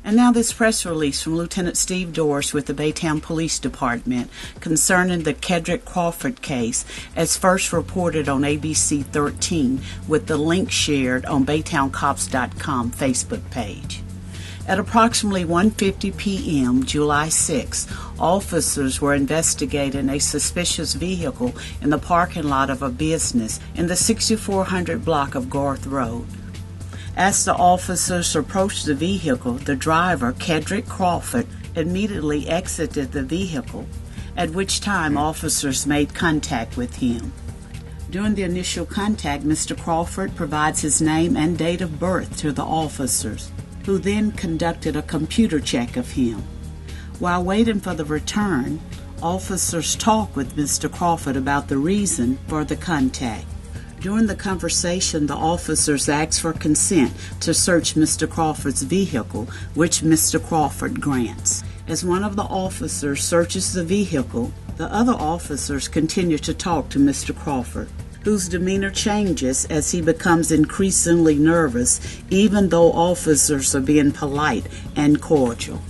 And now this press release from Lieutenant Steve Doris with the Baytown Police Department concerning the Kedric Crawford case, as first reported on ABC 13, with the link shared on BaytownCops.com Facebook page. At approximately 1:50 p.m. July 6, officers were investigating a suspicious vehicle in the parking lot of a business in the 6400 block of Garth Road. As the officers approached the vehicle, the driver, Kedric Crawford, immediately exited the vehicle, at which time officers made contact with him. During the initial contact, Mr. Crawford provides his name and date of birth to the officers, who then conducted a computer check of him. While waiting for the return, officers talked with Mr. Crawford about the reason for the contact. During the conversation, the officers asked for consent to search Mr. Crawford's vehicle, which Mr. Crawford grants. As one of the officers searches the vehicle, the other officers continue to talk to Mr. Crawford, whose demeanor changes as he becomes increasingly nervous, even though officers are being polite and cordial.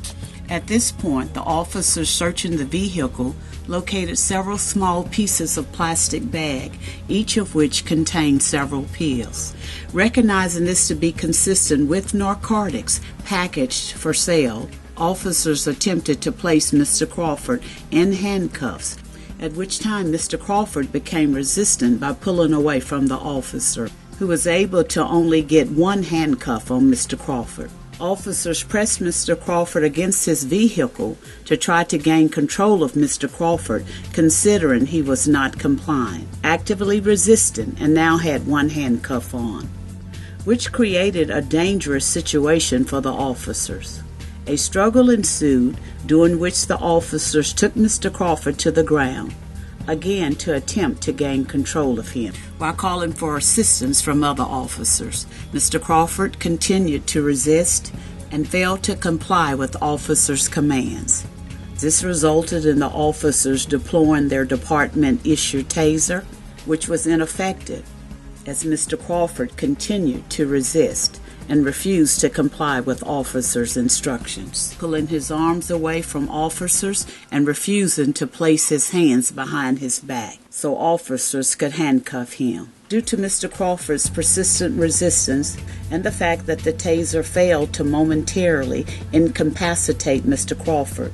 At this point, the officers searching the vehicle located several small pieces of plastic bag, each of which contained several pills. Recognizing this to be consistent with narcotics packaged for sale, officers attempted to place Mr. Crawford in handcuffs, at which time Mr. Crawford became resistant by pulling away from the officer, who was able to only get one handcuff on Mr. Crawford. Officers pressed Mr. Crawford against his vehicle to try to gain control of Mr. Crawford, considering he was not complying, actively resisting, and now had one handcuff on, which created a dangerous situation for the officers. A struggle ensued, during which the officers took Mr. Crawford to the ground, again to attempt to gain control of him, while calling for assistance from other officers. Mr. Crawford continued to resist and failed to comply with officers' commands. This resulted in the officers deploying their department-issued taser, which was ineffective, as Mr. Crawford continued to resist and refused to comply with officers' instructions, pulling his arms away from officers and refusing to place his hands behind his back so officers could handcuff him. Due to Mr. Crawford's persistent resistance and the fact that the taser failed to momentarily incapacitate Mr. Crawford,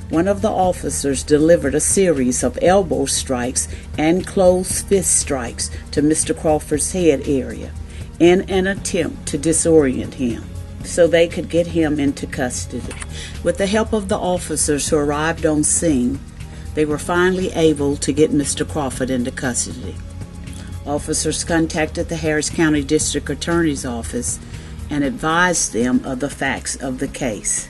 one of the officers delivered a series of elbow strikes and closed fist strikes to Mr. Crawford's head area, in an attempt to disorient him so they could get him into custody. With the help of the officers who arrived on scene, they were finally able to get Mr. Crawford into custody. Officers contacted the Harris County District Attorney's Office and advised them of the facts of the case,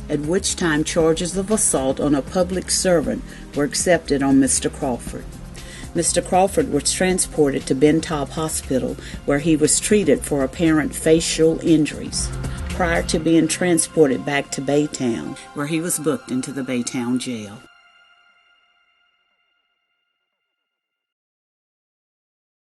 at which time charges of assault on a public servant were accepted on Mr. Crawford. Mr. Crawford was transported to Bentop Hospital, where he was treated for apparent facial injuries, prior to being transported back to Baytown, where he was booked into the Baytown jail.